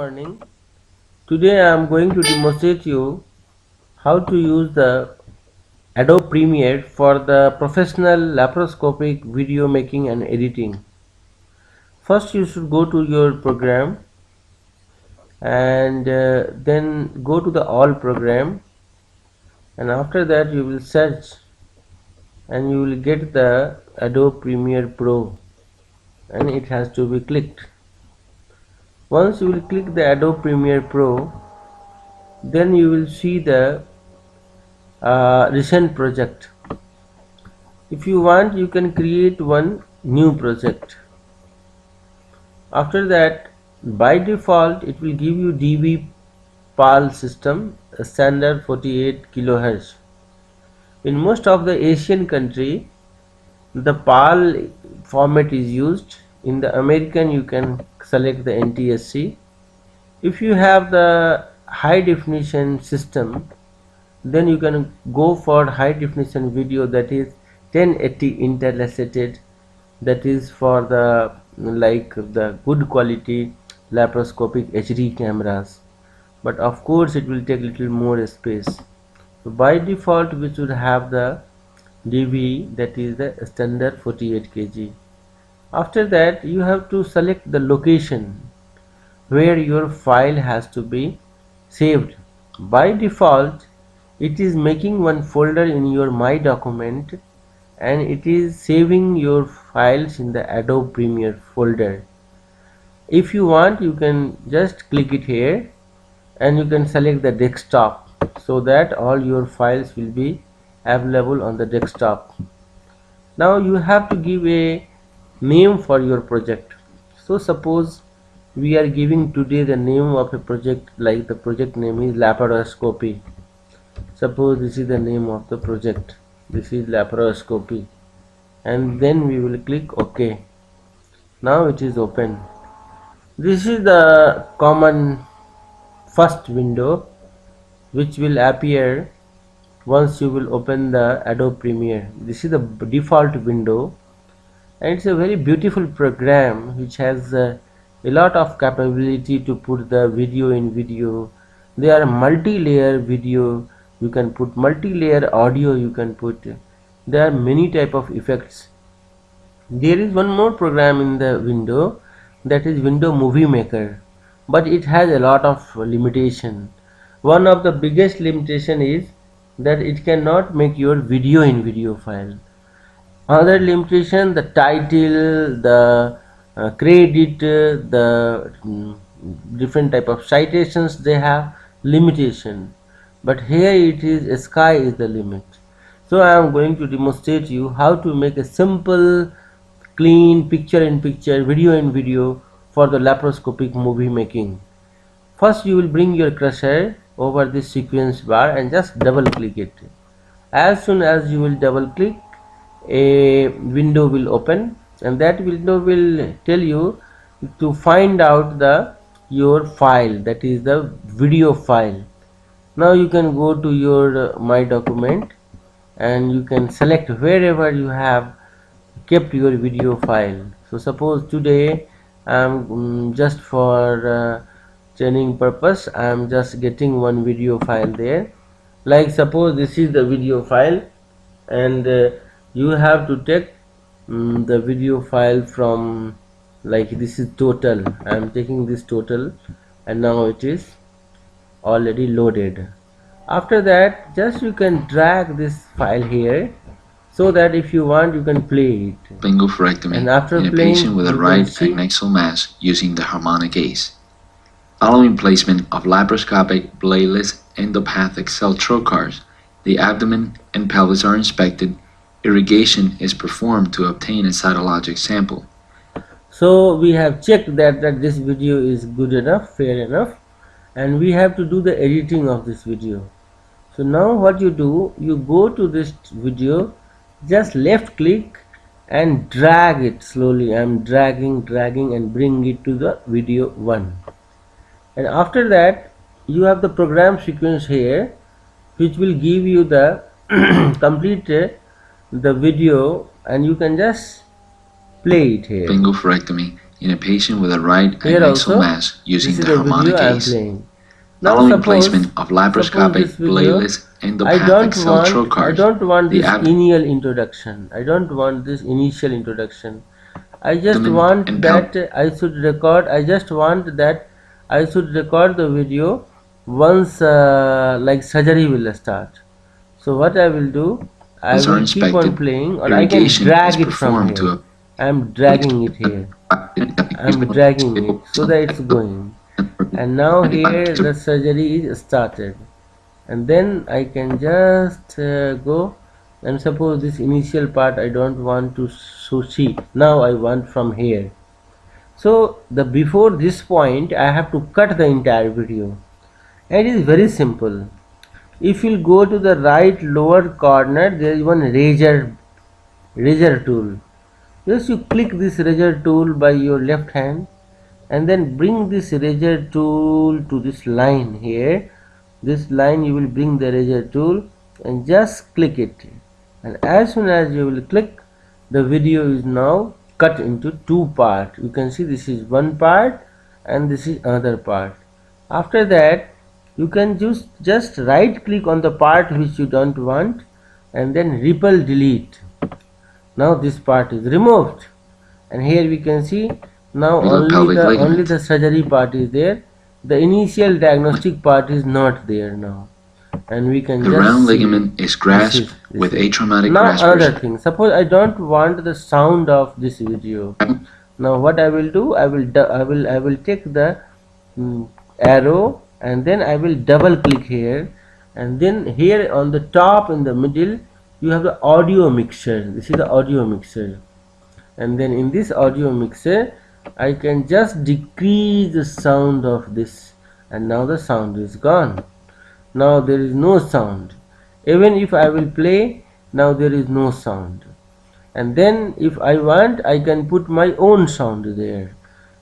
Morning. Today I am going to demonstrate you how to use the Adobe Premiere for the professional laparoscopic video making and editing. First you should go to your program and then go to the all program, and after that you will search and you will get the Adobe Premiere Pro, and it has to be clicked. Once you will click the Adobe Premiere Pro, then you will see the recent project. If you want, you can create one new project. After that, by default it will give you DB PAL system, a standard 48 kilohertz. In most of the Asian country, the PAL format is used. In the American, you can select the NTSC. If you have the high definition system, then you can go for high definition video, that is 1080 interlaceted, that is for the the good quality laparoscopic HD cameras, but of course it will take little more space. So by default we should have the DV, that is the standard 48 kg. After that you have to select the location where your file has to be saved. By default it is making one folder in your My Document, and it is saving your files in the Adobe Premiere folder. If you want, you can just click it here and you can select the desktop, so that all your files will be available on the desktop. Now you have to give a name for your project. So suppose we are giving today the name of a project, like the project name is laparoscopy. Suppose this is the name of the project, this is laparoscopy, and then we will click OK. Now it is open. This is the common first window which will appear once you will open the Adobe Premiere. This is the default window, and it's a very beautiful program which has a lot of capability to put the video in video. There are multi-layer video, you can put multi-layer audio, you can put, there are many type of effects. There is one more program in the window, that is Window Movie Maker, but it has a lot of limitation. One of the biggest limitation is that it cannot make your video in video file. Other limitation, the title, the credit, the different type of citations, they have limitation, but here it is sky is the limit. So I am going to demonstrate you how to make a simple, clean picture in picture, video in video for the laparoscopic movie making. First you will bring your cursor over this sequence bar and just double click it. As soon as you will double click, a window will open, and that window will tell you to find out your file, that is the video file. Now you can go to your My Document and you can select wherever you have kept your video file. So suppose today I am just for training purpose, I am just getting one video file there. Like suppose this is the video file, and you have to take the video file from, like this is total, I am taking this total, and now it is already loaded. After that, just you can drag this file here, so that if you want you can play it. Linguorectomy And after in a playing, patient with a right adnexal mass using the harmonic ace. Following placement of laparoscopic bladeless endopathic cell trocars, the abdomen and pelvis are inspected. Irrigation is performed to obtain a cytologic sample. So we have checked that this video is good enough, fair enough, and we have to do the editing of this video. So now what you do, you go to this video, just left click and drag it slowly. I am dragging and bring it to the video 1, and after that you have the program sequence here, which will give you the complete the video, and you can just play it here. Linguorectomy in a patient with a right Here adnexal also, mass this using is the the video harmonic I am ace. playing. Now Following suppose placement of this laparoscopic video, bladeless endopathic cell I trocars, don't want the this initial introduction. I don't want this initial introduction. I just abdomen want and that pelvis. I should record. I just want that I should record the video once like surgery will start. So what I will do, I Are will keep on inspected, playing, or I can irrigation is drag it from performed here. to I am dragging it here. I am dragging it so that it's going. And now here the surgery is started. And then I can just go, and suppose this initial part I don't want to see. Now I want from here. So the before this point I have to cut the entire video. And it is very simple. If you go to the right lower corner, there is one razor tool. Just you click this razor tool by your left hand, and then bring this razor tool to this line here. This line you will bring the razor tool and just click it, and as soon as you will click, the video is now cut into two parts. You can see this is one part and this is another part. After that, you can just right click on the part which you don't want and then repel delete. Now this part is removed, and here we can see now Pelvic only ligament. the surgery part is there. The initial diagnostic part is not there now, and we can The just round see ligament is grasped with atraumatic now another graspers. thing. Suppose I don't want the sound of this video. Now what I will do, I will take the arrow, and then I will double click here, and then here on the top in the middle you have the audio mixer. This is the audio mixer, and then in this audio mixer I can just decrease the sound of this, and now the sound is gone. Now there is no sound. Even if I will play, now there is no sound. And then if I want, I can put my own sound there.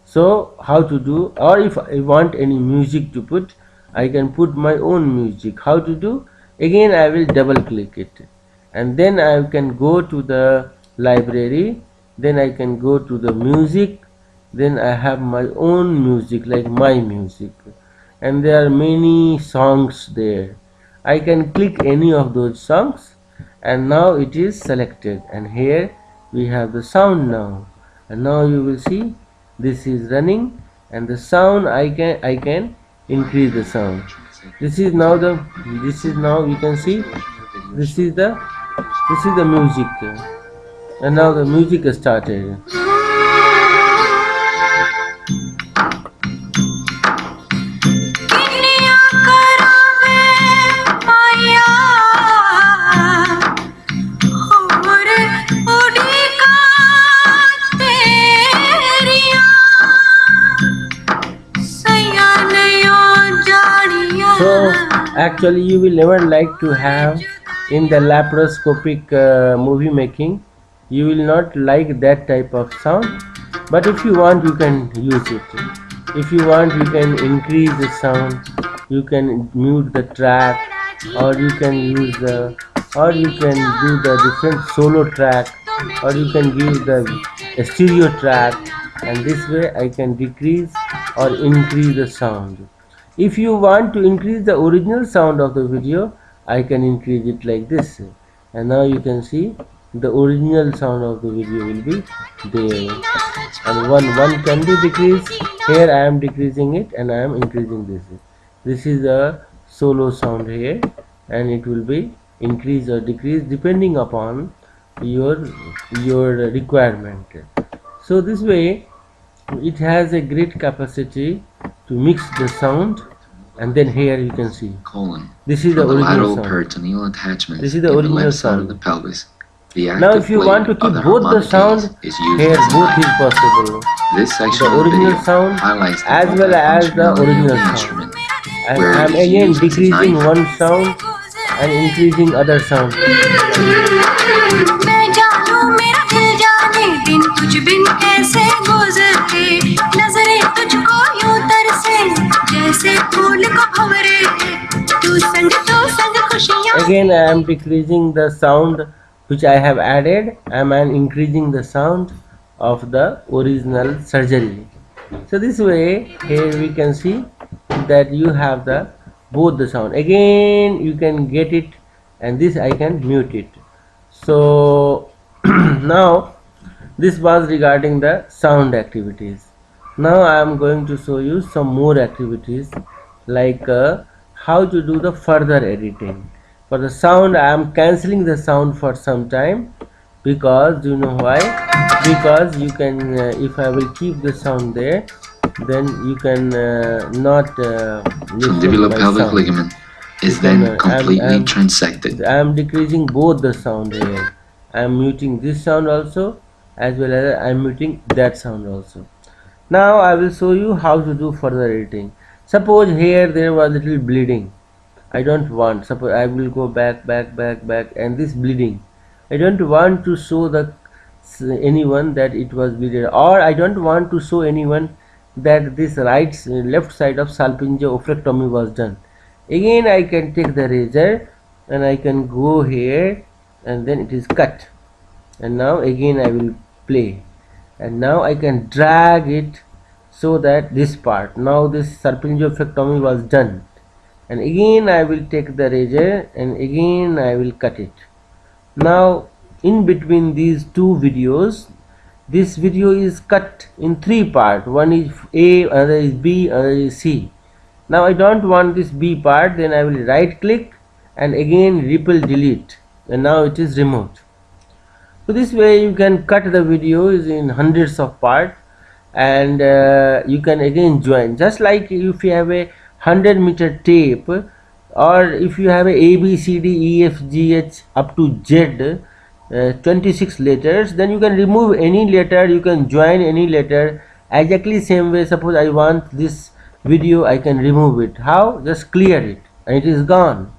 So how to do, or if I want any music to put, I can put my own music. How to do? Again I will double click it, and then I can go to the library, then I can go to the music, then I have my own music like my music, and there are many songs there. I can click any of those songs, and now it is selected, and here we have the sound now, and now you will see this is running, and the sound I can increase the sound. This is now you can see this is the music, and now the music started. So actually you will never like to have in the laparoscopic movie making, you will not like that type of sound, but if you want you can use it. If you want you can increase the sound, you can mute the track, or you can use the, or you can do the different solo track, or you can give the stereo track, and this way I can decrease or increase the sound. If you want to increase the original sound of the video, I can increase it like this, and now you can see the original sound of the video will be there, and one can be decreased. Here I am decreasing it and I am increasing this. This is a solo sound here, and it will be increased or decreased depending upon your requirement. So this way it has a great capacity to mix the sound, and then here you can see this is the From the original lateral sound. peritoneal attachments This is the in the original left side of sound. the pelvis. The Now active if you blade want to of keep the both the harmonic sound, ace is used here as a both guide. is possible. This section The of the original video sound highlights the as well as the multifunctionality original of the sound. instrument, And where I am it is again used as a decreasing knife. one sound and increasing other sound. Again I am decreasing the sound which I have added, I am increasing the sound of the original surgery. So this way, here we can see that you have the both the sound. Again you can get it, and this I can mute it. So now this was regarding the sound activities. Now I am going to show you some more activities, like how to do the further editing. For the sound, I am cancelling the sound for some time, because do you know why? Because you can, if I will keep the sound there, then you can not listen Condylar my pelvic sound. ligament You is can then completely transected. I am decreasing both the sound here. I am muting this sound also, as well as I am muting that sound also. Now I will show you how to do further editing. Suppose here there was little bleeding. I don't want. Suppose I will go back, and this bleeding. I don't want to show the anyone that it was bleeding, or I don't want to show anyone that this left side of salpingio-oophorectomy was done. Again I can take the razor and I can go here, and then it is cut, and now again I will play, and now I can drag it, so that this part, now this salpingio-oophorectomy was done, and again I will take the razor and again I will cut it. Now in between these two videos, this video is cut in three parts. One is A, another is B, another is C. Now I don't want this B part, then I will right click and again repel delete, and now it is removed. So this way you can cut the videos in hundreds of parts, and you can again join, just like if you have a 100-meter tape, or if you have a B C D E F G H up to Z, 26 letters, then you can remove any letter, you can join any letter. Exactly same way, suppose I want this video, I can remove it. How? Just clear it and it is gone.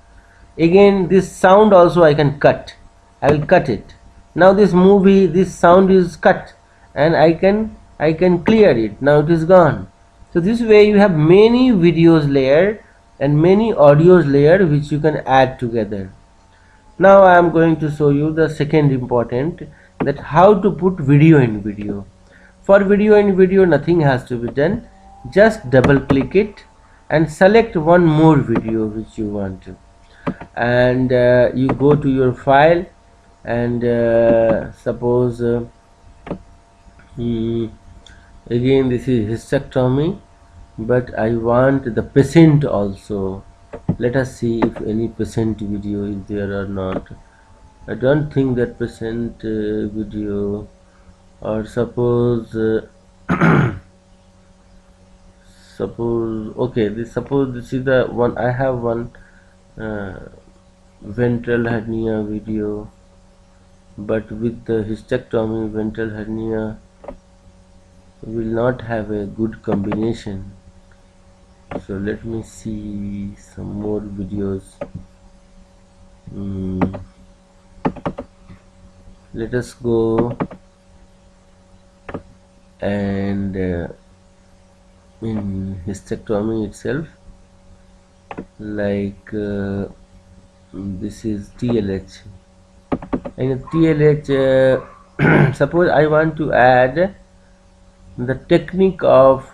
Again this sound also I can cut. I will cut it. Now this movie, this sound is cut, and I can clear it. Now it is gone. So this way you have many videos layer and many audios layer which you can add together. Now I am going to show you the second important, that how to put video in video. For video in video nothing has to be done. Just double click it and select one more video which you want to, and you go to your file, and suppose again this is hysterectomy, but I want the patient also. Let us see if any patient video is there or not. I don't think that patient video, or suppose suppose okay, suppose this is the one. I have one ventral hernia video, but with the hysterectomy ventral hernia will not have a good combination. So let me see some more videos. Let us go and in hysterectomy itself, like this is TLH, and in TLH suppose I want to add the technique of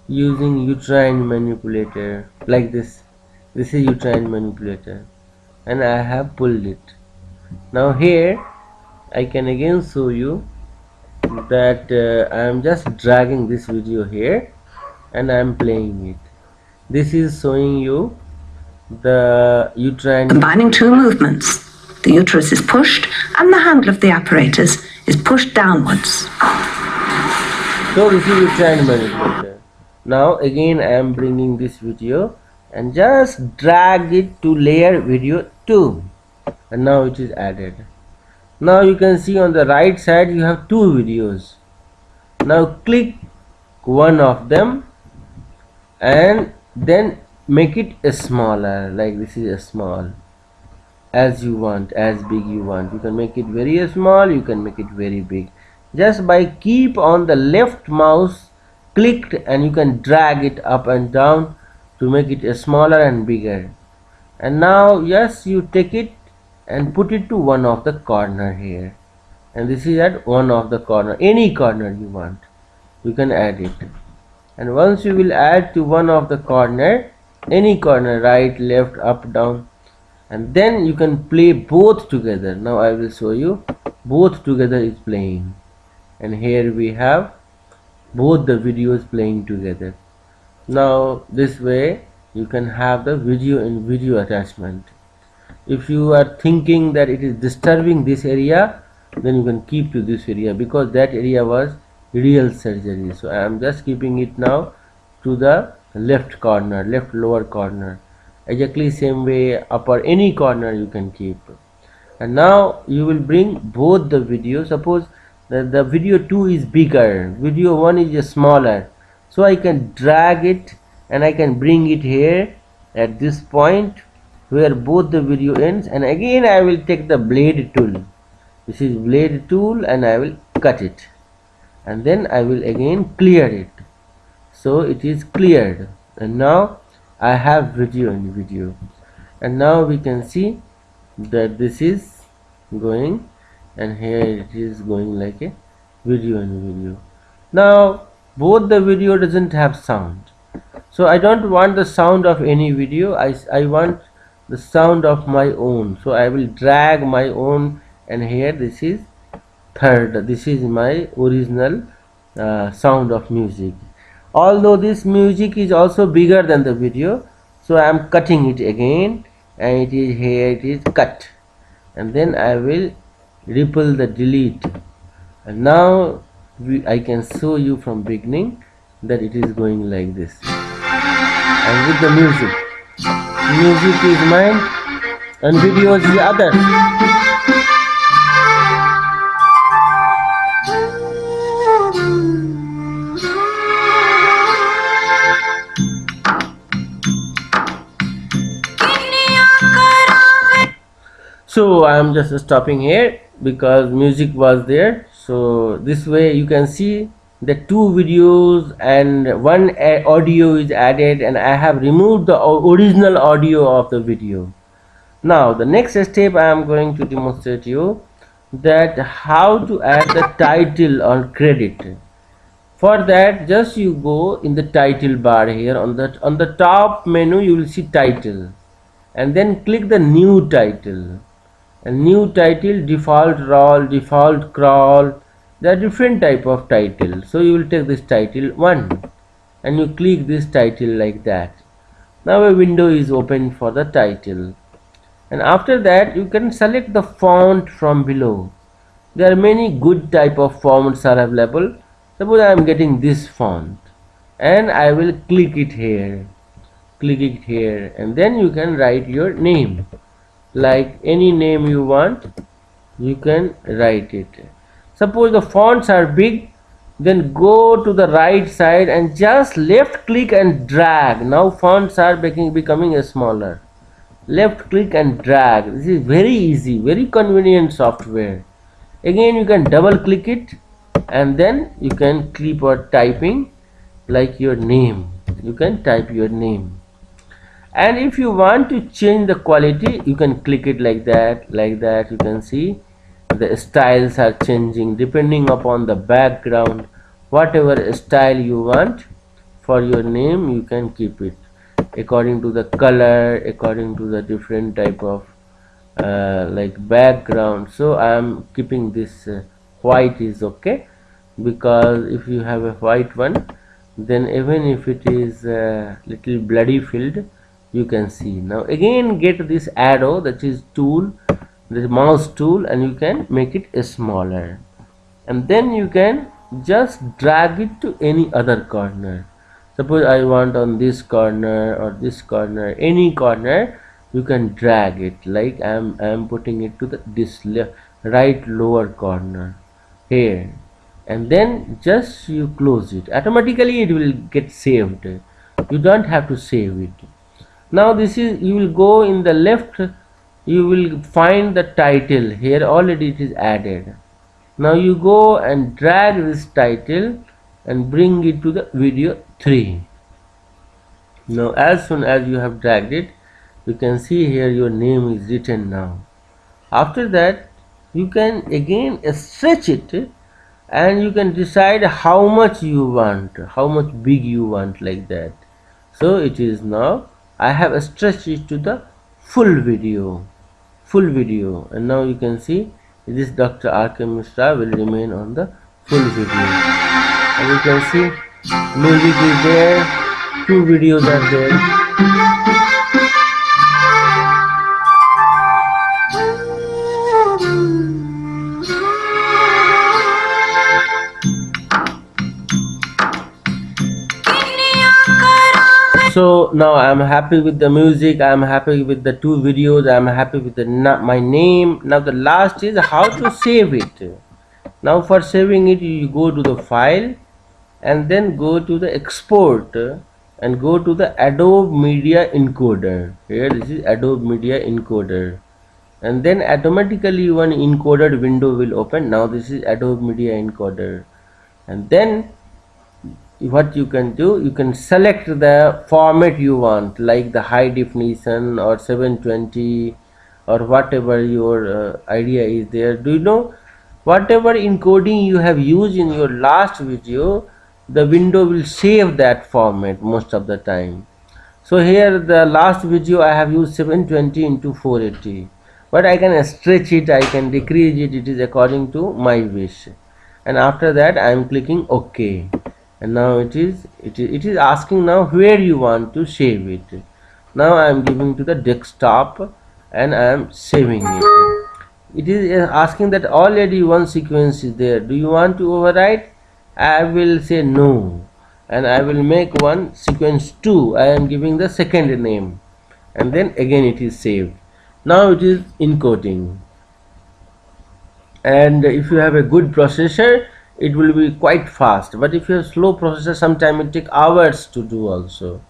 using uterine manipulator, like this. This is uterine manipulator, and I have pulled it. Now here I can again show you that I am just dragging this video here and I am playing it. This is showing you the uterine. Combining two movements, the uterus is pushed and the handle of the apparatus is pushed downwards. So this is uterine manipulator. Now again I am bringing this video and just drag it to layer video 2, and now it is added. Now you can see on the right side you have two videos. Now click one of them and then make it smaller, like this is a small, as you want, as big you want. You can make it very small, you can make it very big, just by keep on the left mouse clicked, and you can drag it up and down to make it smaller and bigger. And now yes, you take it and put it to one of the corner here. and this is at one of the corner, any corner you want, you can add it. And once you will add to one of the corner, any corner, right, left, up, down, and then you can play both together. Now I will show you, both together is playing, and here we have both the videos playing together. Now this way you can have the video and video attachment. If you are thinking that it is disturbing this area, then you can keep to this area, because that area was real surgery. So I am just keeping it now to the left corner, left lower corner. Exactly same way upper any corner you can keep. And now you will bring both the video. Suppose the video 2 is bigger, video 1 is smaller, so I can drag it and I can bring it here at this point where both the video ends, and again I will take the blade tool. This is blade tool, and I will cut it, and then I will again clear it. So it is cleared, and now I have video and video, and now we can see that this is going, and here it is going like a video and video. Now both the video doesn't have sound, so I don't want the sound of any video. I want the sound of my own, so I will drag my own, and here this is third, this is my original sound of music. Although this music is also bigger than the video, so I am cutting it again, and it is here, it is cut, and then I will ripple the delete, and now I can show you from beginning that it is going like this, and with the music is mine and video is the other. So I am just stopping here because music was there. So this way you can see the two videos and one audio is added, and I have removed the original audio of the video. Now the next step I am going to demonstrate you that how to add the title or credit. For that, just you go in the title bar here on the top menu, you will see title, and then click the new title, and new title, default role, default crawl, there are different type of title. So you will take this title 1 and you click this title like that. Now a window is opened for the title, and after that you can select the font from below. There are many good type of fonts are available. Suppose I am getting this font, and I will click it here, and then you can write your name, like any name you want, you can write it. Suppose the fonts are big, then go to the right side and just left click and drag. Now fonts are becoming smaller. Left click and drag. This is very easy, very convenient software. Again you can double click it, and then you can keep on typing like your name. You can type your name, and if you want to change the quality, you can click it like that. You can see the styles are changing depending upon the background. Whatever style you want for your name, you can keep it according to the color, according to the different type of like background. So I am keeping this white is okay, because if you have a white one, then even if it is little bloody filled, you can see. Now again get this arrow, that is tool, the mouse tool, and you can make it smaller, and then you can just drag it to any other corner. Suppose I want on this corner or this corner, any corner you can drag it, like I am putting it to this right lower corner here, and then just you close it. Automatically it will get saved, you don't have to save it. Now this is, you will go in the left, you will find the title here, already it is added. Now you go and drag this title and bring it to the video 3. Now as soon as you have dragged it, you can see here your name is written now. After that you can again stretch it, and you can decide how much you want, how much big you want, like that. So it is now I have stretched it to the full video, and now you can see this Dr. R K Mishra will remain on the full video, and you can see music is there, 2 videos are there. So now I'm happy with the music, I'm happy with the 2 videos, I'm happy with the my name. Now the last is how to save it. Now for saving it, you go to the file and then go to the export and go to the Adobe Media Encoder. Here this is Adobe Media Encoder, and then automatically one encoded window will open. Now this is Adobe Media Encoder, and then what you can do, you can select the format you want, like the high definition or 720 or whatever your idea is there. Do you know, whatever encoding you have used in your last video, the window will save that format most of the time. So here the last video I have used 720 into 480, but I can stretch it, I can decrease it, it is according to my wish. And after that I am clicking OK, and now it is asking now where you want to save it. Now I am giving to the desktop and I am saving it. It is asking that already one sequence is there, do you want to overwrite? I will say no, and I will make one sequence 2. I am giving the second name, and then again it is saved. Now it is encoding, and if you have a good processor it will be quite fast, but if you have slow processor sometimes it take hours to do also.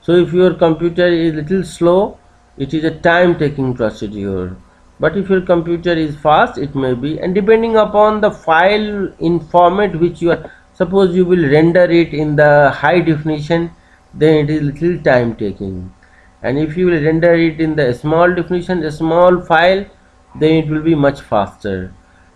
So if your computer is little slow, it is a time taking procedure, but if your computer is fast it may be, and depending upon the file in format which you are, suppose you will render it in the high definition, then it is little time taking, and if you will render it in the small definition, a small file, then it will be much faster.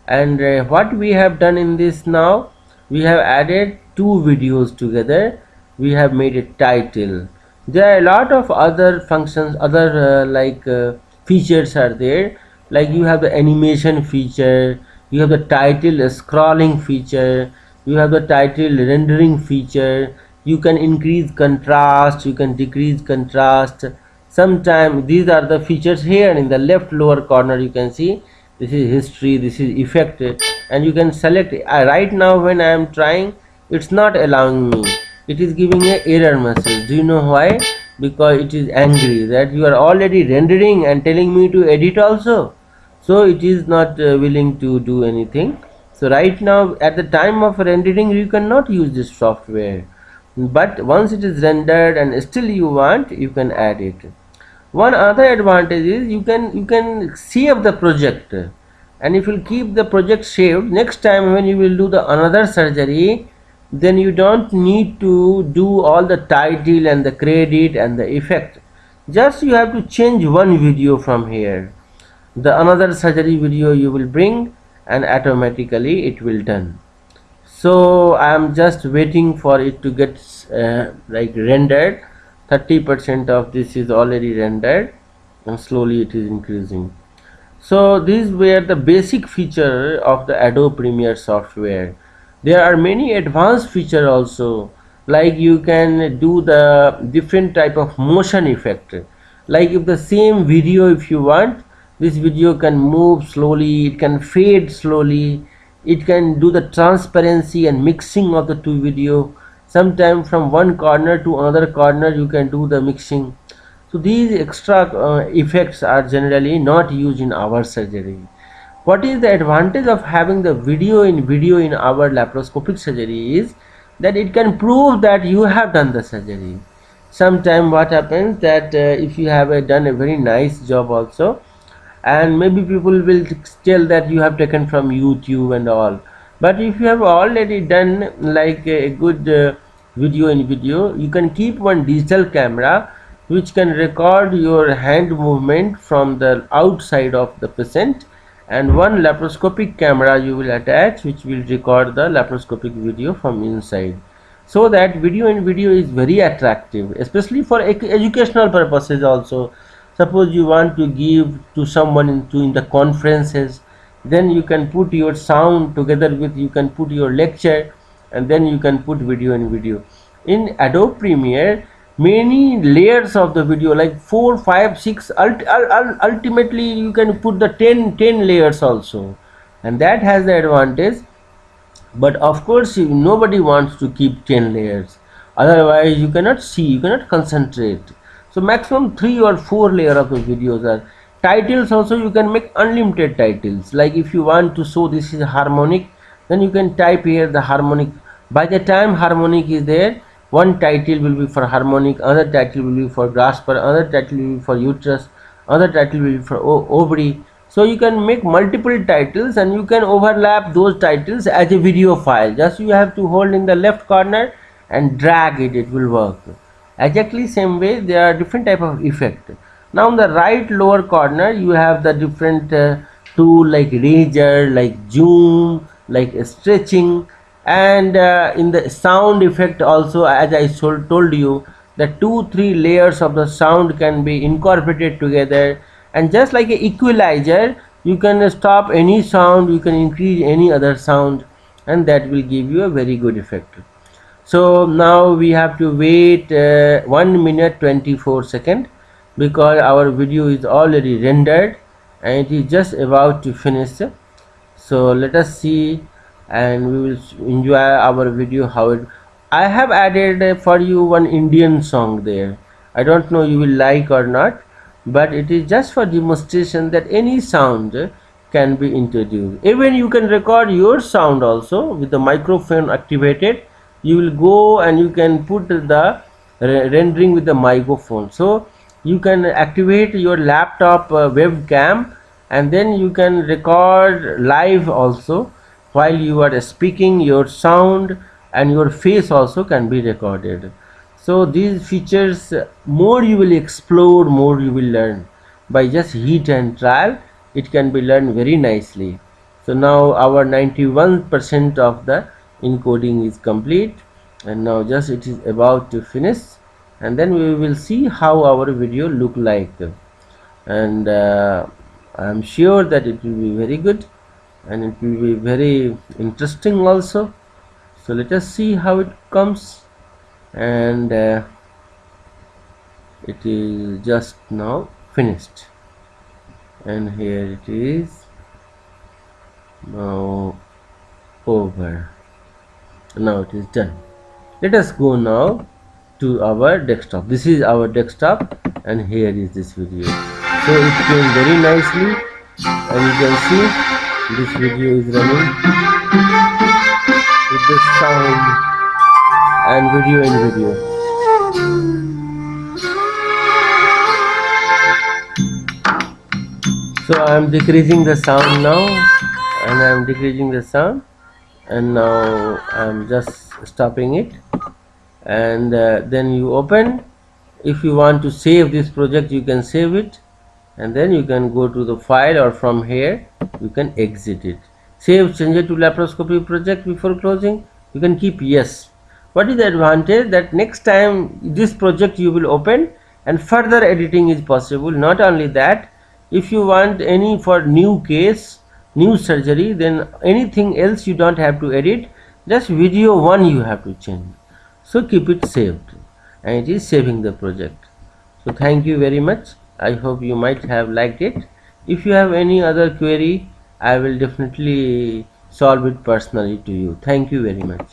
And what we have done in this, now we have added 2 videos together, we have made a title. There are a lot of other functions, other features are there, like you have the animation feature, you have the title scrolling feature, you have the title rendering feature, you can increase contrast, you can decrease contrast. Sometimes these are the features. Here in the left lower corner you can see this is history, this is effect, and you can select. Right now when I am trying, it's not allowing me, it is giving a error message. Do you know why? Because it is angry that you are already rendering and telling me to edit also, so it is not willing to do anything. So right now at the time of rendering you cannot use this software, but once it is rendered and still you want, you can add it. One other advantage is you can save the project, and if you keep the project saved, next time when you will do the another surgery, then you don't need to do all the title and the credit and the effect. Just you have to change one video from here, the another surgery video you will bring, and automatically it will done. So I am just waiting for it to get rendered. 30% of this is already rendered, and slowly it is increasing. So these were the basic feature of the Adobe Premiere software. There are many advanced feature also, like you can do the different type of motion effect, like if the same video, if you want, this video can move slowly, it can fade slowly, it can do the transparency and mixing of the 2 video. Sometime from one corner to another corner you can do the mixing. So these extra effects are generally not used in our surgery. What is the advantage of having the video in our laparoscopic surgery is that it can prove that you have done the surgery. Sometime what happens that if you have done a very nice job also, and maybe people will tell that you have taken from YouTube and all, but if you have already done like a good video, you can keep one digital camera which can record your hand movement from the outside of the patient, and one laparoscopic camera you will attach, which will record the laparoscopic video from inside, so that video in video is very attractive, especially for educational purposes also. Suppose you want to give to someone in the conferences, then you can put your sound together with, you can put your lecture, and then you can put video in video. In Adobe Premiere, many layers of the video, like 4 5 6, ultimately you can put the 10 layers also, and that has the advantage. But of course nobody wants to keep 10 layers, otherwise you cannot see, you cannot concentrate. So maximum 3 or 4 layer of the videos are. Titles also, you can make unlimited titles, like if you want to show this is harmonic, then you can type here the harmonic. By the time harmonic is there, one title will be for harmonic, other title will be for grasper, other title will be for uterus, other title will be for ovary. So you can make multiple titles, and you can overlap those titles as a video file. Just you have to hold in the left corner and drag it, it will work. Exactly same way, there are different type of effect. Now in the right lower corner you have the different tool like razor, like zoom, like stretching, and in the sound effect also, as I told you, the 2-3 layers of the sound can be incorporated together, and just like a equalizer, you can stop any sound, you can increase any other sound, and that will give you a very good effect. So now we have to wait 1 minute 24 seconds, because our video is already rendered and it is just about to finish. So let us see, and we will enjoy our video how it. I have added for you one Indian song there. I don't know you will like or not, but it is just for demonstration that any sound can be introduced. Even you can record your sound also with the microphone activated. You will go and you can put the rendering with the microphone, so you can activate your laptop webcam, and then you can record live also while you are speaking. Your sound and your face also can be recorded. So these features, more you will explore, more you will learn. By just hit and trial, it can be learned very nicely. So now our 91% of the encoding is complete, and now just it is about to finish, and then we will see how our video look like. And I am sure that it will be very good, and it will be very interesting also. So let us see how it comes. And it is just now finished, and here it is now over. Now it is done. Let us go now to our desktop. This is our desktop, and here is this video. So it came very nicely, and you can see this video is running with the sound and video in video. So I am decreasing the sound now, and I am decreasing the sound, and now I am just stopping it, and then you open. If you want to save this project, you can save it, and then you can go to the file, or from here you can exit it. Save changes to laparoscopy project before closing, you can keep yes. What is the advantage? That next time this project you will open, and further editing is possible. Not only that, if you want any for new case, new surgery, then anything else you don't have to edit, just video 1 you have to change. So keep it saved, and it is saving the project. So thank you very much. I hope you might have liked it. If you have any other query, I will definitely solve it personally to you. Thank you very much.